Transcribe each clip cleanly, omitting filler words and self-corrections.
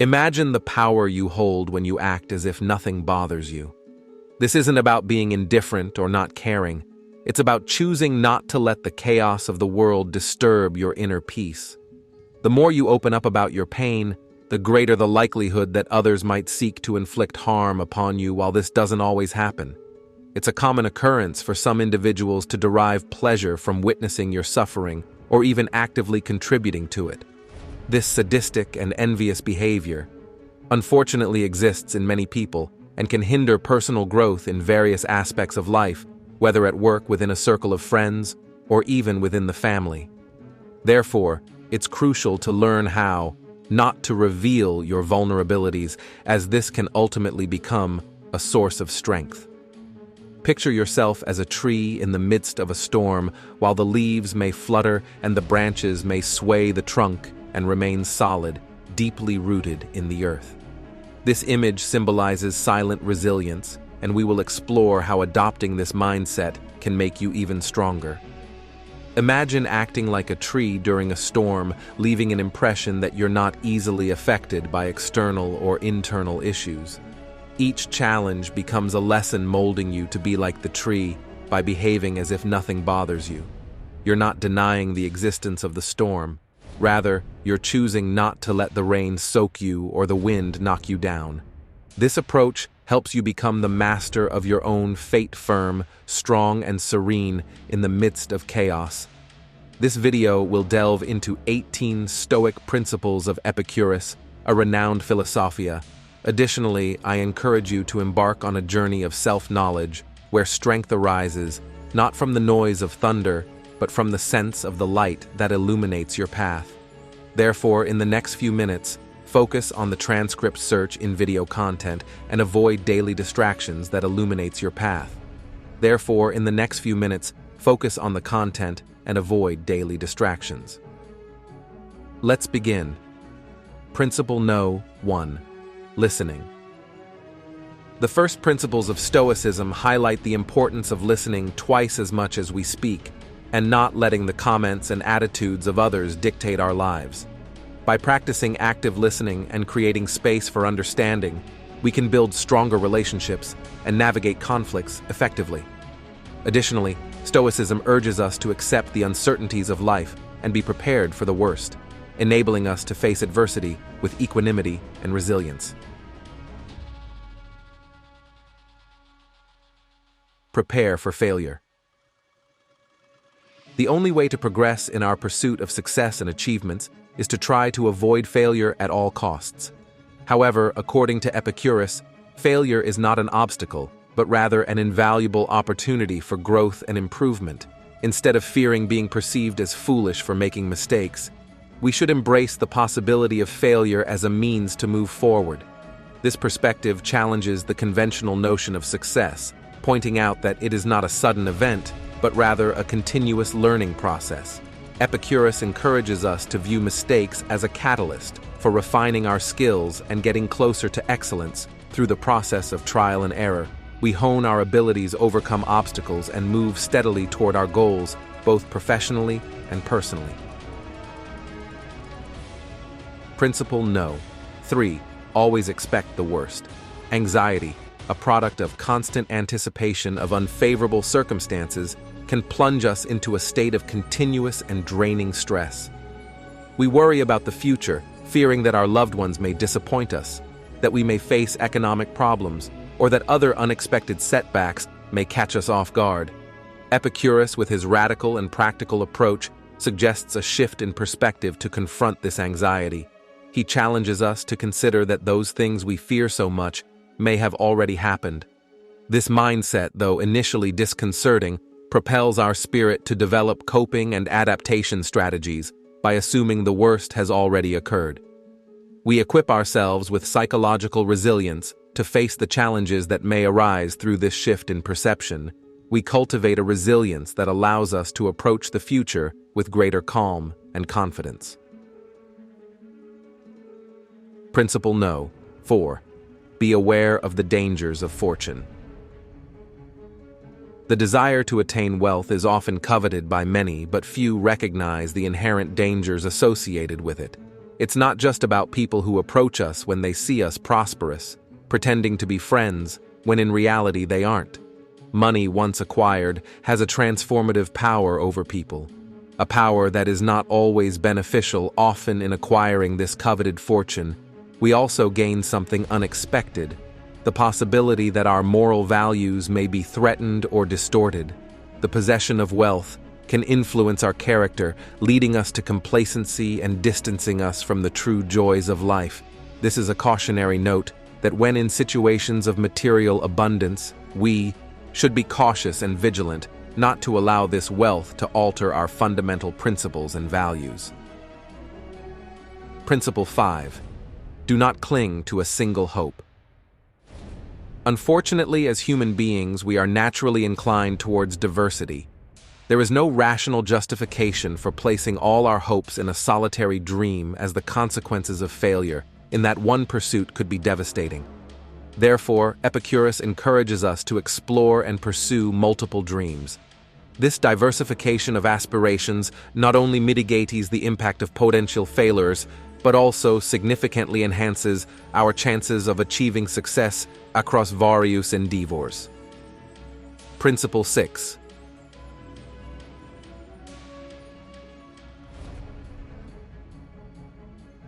Imagine the power you hold when you act as if nothing bothers you. This isn't about being indifferent or not caring. It's about choosing not to let the chaos of the world disturb your inner peace. The more you open up about your pain, the greater the likelihood that others might seek to inflict harm upon you. While this doesn't always happen, it's a common occurrence for some individuals to derive pleasure from witnessing your suffering or even actively contributing to it. This sadistic and envious behavior, unfortunately, exists in many people and can hinder personal growth in various aspects of life, whether at work, within a circle of friends, or even within the family. Therefore, it's crucial to learn how not to reveal your vulnerabilities, as this can ultimately become a source of strength. Picture yourself as a tree in the midst of a storm. While the leaves may flutter and the branches may sway, the trunk and remain solid, deeply rooted in the earth. This image symbolizes silent resilience, and we will explore how adopting this mindset can make you even stronger. Imagine acting like a tree during a storm, leaving an impression that you're not easily affected by external or internal issues. Each challenge becomes a lesson, molding you to be like the tree by behaving as if nothing bothers you. You're not denying the existence of the storm. Rather, you're choosing not to let the rain soak you or the wind knock you down. This approach helps you become the master of your own fate, firm, strong, and serene in the midst of chaos. This video will delve into 18 Stoic principles of Epictetus, a renowned philosophia. Additionally, I encourage you to embark on a journey of self-knowledge where strength arises, not from the noise of thunder, but from the sense of the light that illuminates your path. Therefore, in the next few minutes, focus on the transcript search in video content and avoid daily distractions that illuminates your path. Therefore, in the next few minutes, focus on the content and avoid daily distractions. Let's begin. Principle No. 1. Listening. The first principles of Stoicism highlight the importance of listening twice as much as we speak, and not letting the comments and attitudes of others dictate our lives. By practicing active listening and creating space for understanding, we can build stronger relationships and navigate conflicts effectively. Additionally, Stoicism urges us to accept the uncertainties of life and be prepared for the worst, enabling us to face adversity with equanimity and resilience. Prepare for failure. The only way to progress in our pursuit of success and achievements is to try to avoid failure at all costs. However, according to Epictetus, failure is not an obstacle, but rather an invaluable opportunity for growth and improvement. Instead of fearing being perceived as foolish for making mistakes, we should embrace the possibility of failure as a means to move forward. This perspective challenges the conventional notion of success, pointing out that it is not a sudden event, but rather a continuous learning process. Epictetus encourages us to view mistakes as a catalyst for refining our skills and getting closer to excellence. Through the process of trial and error, we hone our abilities, overcome obstacles, and move steadily toward our goals, both professionally and personally. Principle No. 3. Always expect the worst. Anxiety, a product of constant anticipation of unfavorable circumstances, can plunge us into a state of continuous and draining stress. We worry about the future, fearing that our loved ones may disappoint us, that we may face economic problems, or that other unexpected setbacks may catch us off guard. Epictetus, with his radical and practical approach, suggests a shift in perspective to confront this anxiety. He challenges us to consider that those things we fear so much may have already happened. This mindset, though initially disconcerting, propels our spirit to develop coping and adaptation strategies by assuming the worst has already occurred. We equip ourselves with psychological resilience to face the challenges that may arise through this shift in perception. We cultivate a resilience that allows us to approach the future with greater calm and confidence. Principle No. 4. Be aware of the dangers of fortune. The desire to attain wealth is often coveted by many, but few recognize the inherent dangers associated with it. It's not just about people who approach us when they see us prosperous, pretending to be friends when in reality they aren't. Money, once acquired, has a transformative power over people, a power that is not always beneficial. Often in acquiring this coveted fortune, we also gain something unexpected, the possibility that our moral values may be threatened or distorted. The possession of wealth can influence our character, leading us to complacency and distancing us from the true joys of life. This is a cautionary note that when in situations of material abundance, we should be cautious and vigilant, not to allow this wealth to alter our fundamental principles and values. Principle 5. Do not cling to a single hope. Unfortunately, as human beings, we are naturally inclined towards diversity. There is no rational justification for placing all our hopes in a solitary dream, as the consequences of failure in that one pursuit could be devastating. Therefore, Epictetus encourages us to explore and pursue multiple dreams. This diversification of aspirations not only mitigates the impact of potential failures, but also significantly enhances our chances of achieving success across various endeavors. Principle 6.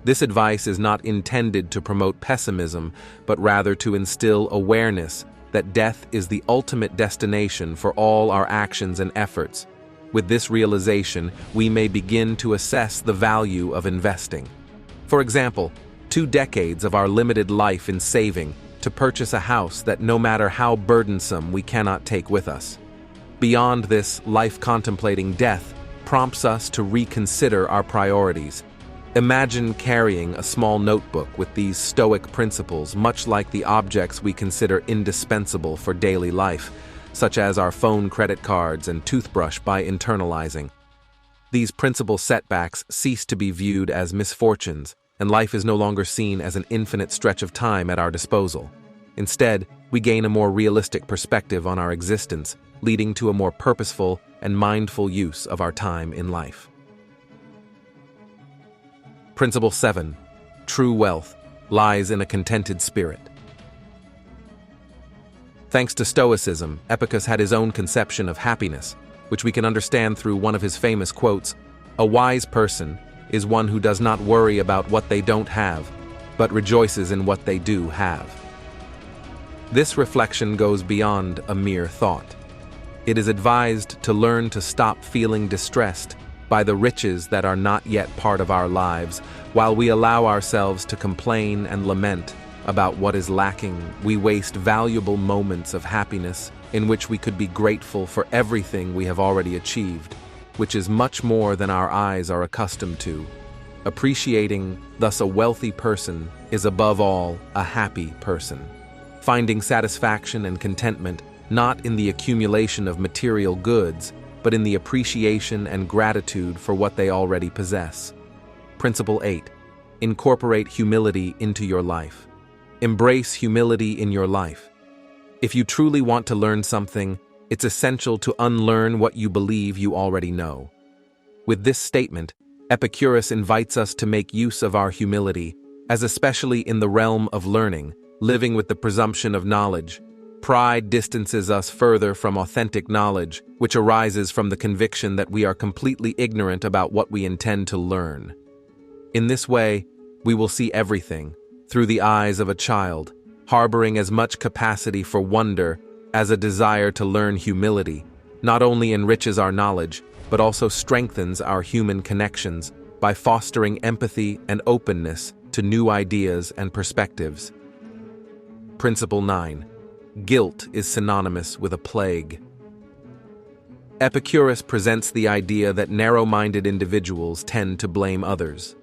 This advice is not intended to promote pessimism, but rather to instill awareness that death is the ultimate destination for all our actions and efforts. With this realization, we may begin to assess the value of investing. For example, 2 decades of our limited life in saving to purchase a house that, no matter how burdensome, we cannot take with us. Beyond this, life contemplating death prompts us to reconsider our priorities. Imagine carrying a small notebook with these stoic principles, much like the objects we consider indispensable for daily life, such as our phone, credit cards, and toothbrush. By internalizing these principal setbacks, cease to be viewed as misfortunes, and life is no longer seen as an infinite stretch of time at our disposal. Instead, we gain a more realistic perspective on our existence, leading to a more purposeful and mindful use of our time in life. Principle 7. True wealth lies in a contented spirit. Thanks to stoicism, Epictetus had his own conception of happiness, which we can understand through one of his famous quotes: "A wise person is one who does not worry about what they don't have, but rejoices in what they do have." This reflection goes beyond a mere thought. It is advised to learn to stop feeling distressed by the riches that are not yet part of our lives. While we allow ourselves to complain and lament about what is lacking, we waste valuable moments of happiness in which we could be grateful for everything we have already achieved, which is much more than our eyes are accustomed to. Appreciating, thus, a wealthy person is above all a happy person, finding satisfaction and contentment not in the accumulation of material goods, but in the appreciation and gratitude for what they already possess. Principle 8. Incorporate humility into your life. Embrace humility in your life. If you truly want to learn something, it's essential to unlearn what you believe you already know. With this statement, Epictetus invites us to make use of our humility, as especially in the realm of learning, living with the presumption of knowledge. Pride distances us further from authentic knowledge, which arises from the conviction that we are completely ignorant about what we intend to learn. In this way, we will see everything through the eyes of a child, harboring as much capacity for wonder as a desire to learn. Humility not only enriches our knowledge, but also strengthens our human connections by fostering empathy and openness to new ideas and perspectives. Principle 9. Guilt is synonymous with a plague. Epictetus presents the idea that narrow-minded individuals tend to blame others.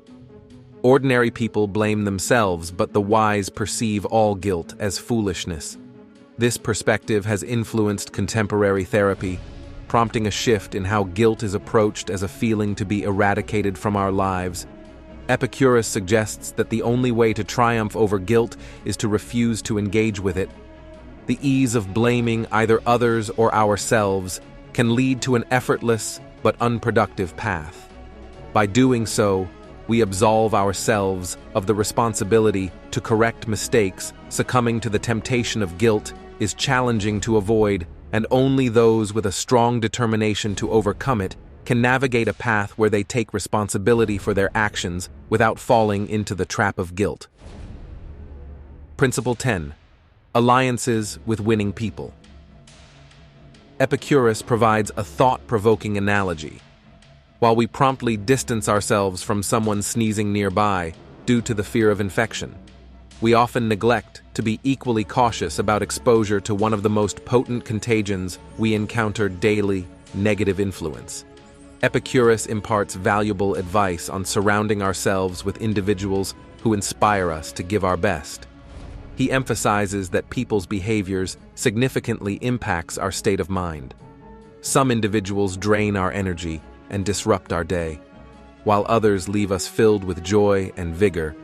Ordinary people blame themselves, but the wise perceive all guilt as foolishness. This perspective has influenced contemporary therapy, prompting a shift in how guilt is approached as a feeling to be eradicated from our lives. Epictetus suggests that the only way to triumph over guilt is to refuse to engage with it. The ease of blaming either others or ourselves can lead to an effortless but unproductive path. By doing so, we absolve ourselves of the responsibility to correct mistakes. Succumbing to the temptation of guilt is challenging to avoid, and only those with a strong determination to overcome it can navigate a path where they take responsibility for their actions without falling into the trap of guilt. Principle 10. Alliances with winning people. Epictetus provides a thought-provoking analogy. While we promptly distance ourselves from someone sneezing nearby due to the fear of infection, we often neglect to be equally cautious about exposure to one of the most potent contagions we encounter daily: negative influence. Epictetus imparts valuable advice on surrounding ourselves with individuals who inspire us to give our best. He emphasizes that people's behaviors significantly impacts our state of mind. Some individuals drain our energy and disrupt our day, while others leave us filled with joy and vigor.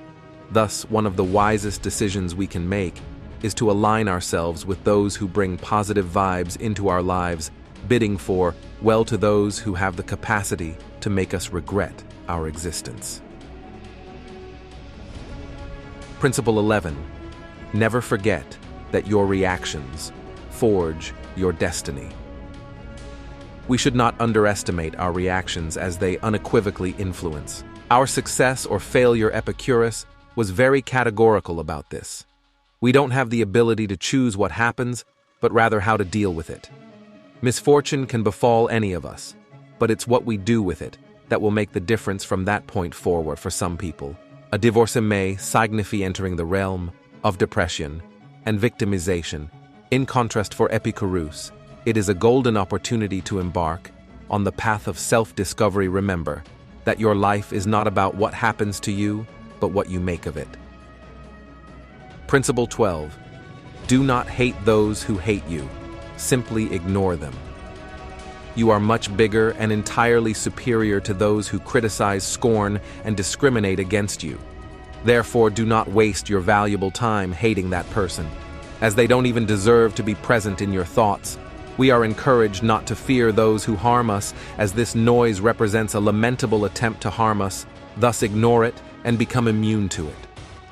Thus, one of the wisest decisions we can make is to align ourselves with those who bring positive vibes into our lives, bidding for well to those who have the capacity to make us regret our existence. Principle 11. Never forget that your reactions forge your destiny. We should not underestimate our reactions, as they unequivocally influence our success or failure. Epictetus was very categorical about this. We don't have the ability to choose what happens, but rather how to deal with it. Misfortune can befall any of us, but it's what we do with it that will make the difference from that point forward. For some people, a divorce may signify entering the realm of depression and victimization. In contrast, for Epicurus, it is a golden opportunity to embark on the path of self-discovery. Remember that your life is not about what happens to you, but what you make of it. Principle 12. Do not hate those who hate you. Simply ignore them. You are much bigger and entirely superior to those who criticize, scorn, and discriminate against you. Therefore, do not waste your valuable time hating that person, as they don't even deserve to be present in your thoughts. We are encouraged not to fear those who harm us, as this noise represents a lamentable attempt to harm us. Thus, ignore it and become immune to it.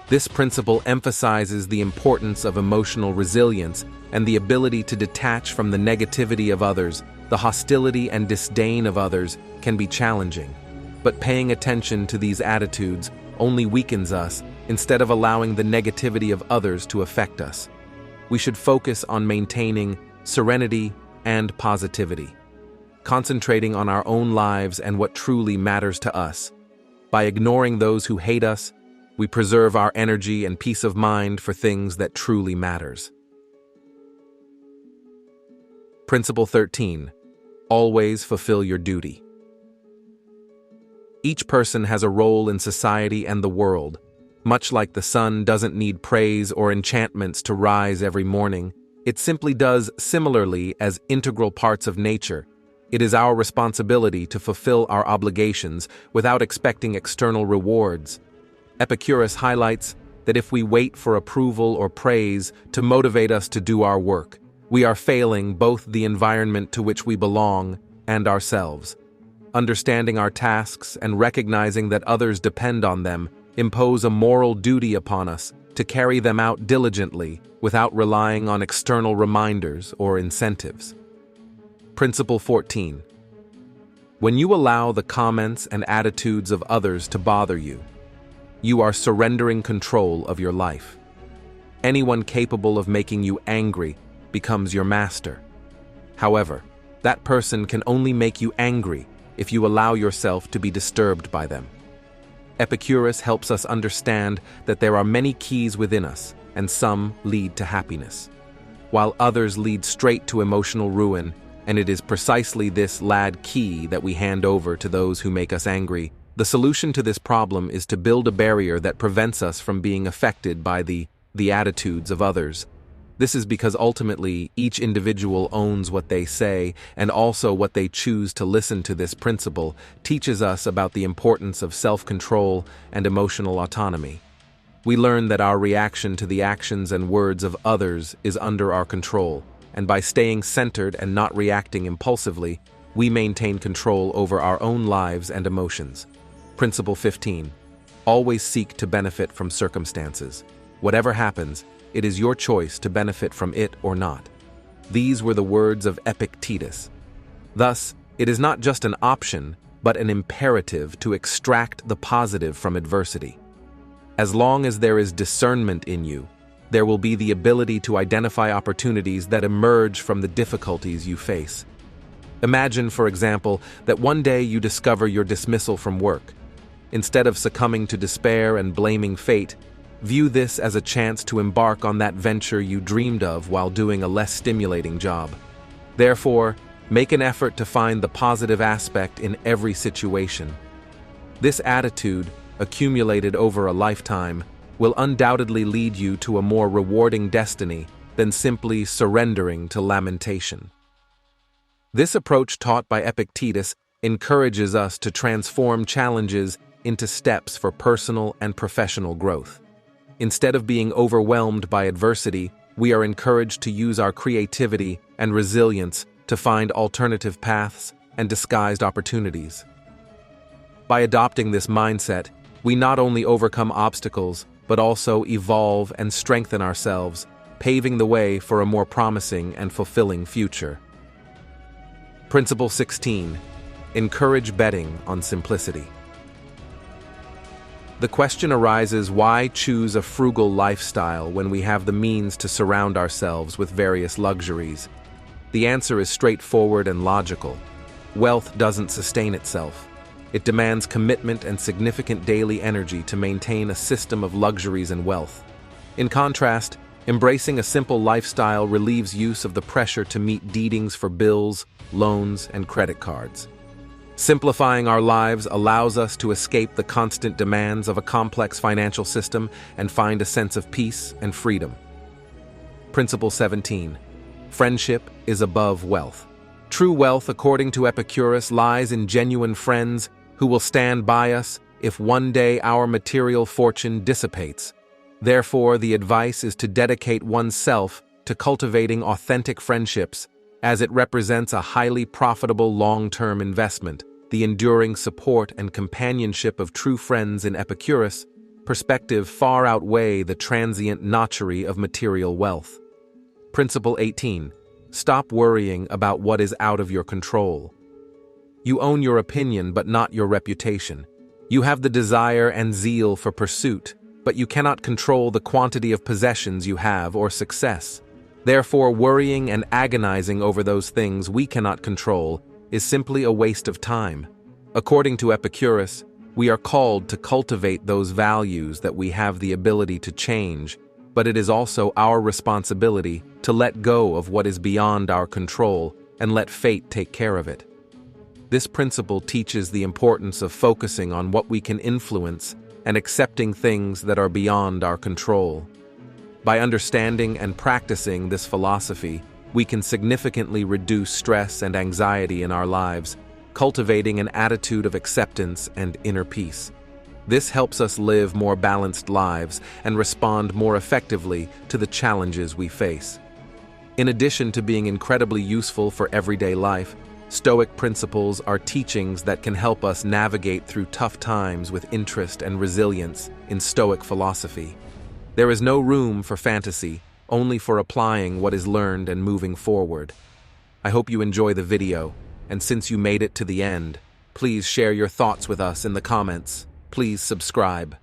This principle emphasizes the importance of emotional resilience and the ability to detach from the negativity of others. The hostility and disdain of others can be challenging, but paying attention to these attitudes only weakens us instead of allowing the negativity of others to affect us. We should focus on maintaining serenity and positivity, concentrating on our own lives and what truly matters to us. By ignoring those who hate us, we preserve our energy and peace of mind for things that truly matters. Principle 13. Always fulfill your duty. Each person has a role in society and the world. Much like the sun doesn't need praise or enchantments to rise every morning, it simply does. Similarly, as integral parts of nature, it is our responsibility to fulfill our obligations without expecting external rewards. Epicurus highlights that if we wait for approval or praise to motivate us to do our work, we are failing both the environment to which we belong and ourselves. Understanding our tasks and recognizing that others depend on them impose a moral duty upon us to carry them out diligently without relying on external reminders or incentives. Principle 14. When you allow the comments and attitudes of others to bother you, you are surrendering control of your life. Anyone capable of making you angry becomes your master. However, that person can only make you angry if you allow yourself to be disturbed by them. Epicurus helps us understand that there are many keys within us, and some lead to happiness, while others lead straight to emotional ruin, and it is precisely this last key that we hand over to those who make us angry. The solution to this problem is to build a barrier that prevents us from being affected by the attitudes of others. This is because ultimately each individual owns what they say and also what they choose to listen to. This principle teaches us about the importance of self-control and emotional autonomy. We learn that our reaction to the actions and words of others is under our control, and by staying centered and not reacting impulsively, we maintain control over our own lives and emotions. Principle 15. Always seek to benefit from circumstances. Whatever happens, it is your choice to benefit from it or not. These were the words of Epictetus. Thus, it is not just an option, but an imperative to extract the positive from adversity. As long as there is discernment in you, there will be the ability to identify opportunities that emerge from the difficulties you face. Imagine, for example, that one day you discover your dismissal from work. Instead of succumbing to despair and blaming fate, view this as a chance to embark on that venture you dreamed of while doing a less stimulating job. Therefore, make an effort to find the positive aspect in every situation. This attitude, accumulated over a lifetime, will undoubtedly lead you to a more rewarding destiny than simply surrendering to lamentation. This approach taught by Epictetus encourages us to transform challenges into steps for personal and professional growth. Instead of being overwhelmed by adversity, we are encouraged to use our creativity and resilience to find alternative paths and disguised opportunities. By adopting this mindset, we not only overcome obstacles, but also evolve and strengthen ourselves, paving the way for a more promising and fulfilling future. Principle 16. Encourage betting on simplicity. The question arises, why choose a frugal lifestyle when we have the means to surround ourselves with various luxuries? The answer is straightforward and logical. Wealth doesn't sustain itself. It demands commitment and significant daily energy to maintain a system of luxuries and wealth. In contrast, embracing a simple lifestyle relieves use of the pressure to meet deedings for bills, loans, and credit cards. Simplifying our lives allows us to escape the constant demands of a complex financial system and find a sense of peace and freedom. Principle 17. Friendship is above wealth. True wealth, according to Epicurus, lies in genuine friends who will stand by us if one day our material fortune dissipates. Therefore, the advice is to dedicate oneself to cultivating authentic friendships, as it represents a highly profitable long-term investment. The enduring support and companionship of true friends in Epicurus' perspective far outweigh the transient notchery of material wealth. Principle 18. Stop worrying about what is out of your control. You own your opinion but not your reputation. You have the desire and zeal for pursuit, but you cannot control the quantity of possessions you have or success. Therefore, worrying and agonizing over those things we cannot control is simply a waste of time. According to Epicurus, we are called to cultivate those values that we have the ability to change, but it is also our responsibility to let go of what is beyond our control and let fate take care of it. This principle teaches the importance of focusing on what we can influence and accepting things that are beyond our control. By understanding and practicing this philosophy, we can significantly reduce stress and anxiety in our lives, cultivating an attitude of acceptance and inner peace. This helps us live more balanced lives and respond more effectively to the challenges we face. In addition to being incredibly useful for everyday life, Stoic principles are teachings that can help us navigate through tough times with interest and resilience in Stoic philosophy. There is no room for fantasy, only for applying what is learned and moving forward. I hope you enjoy the video, and since you made it to the end, please share your thoughts with us in the comments. Please subscribe.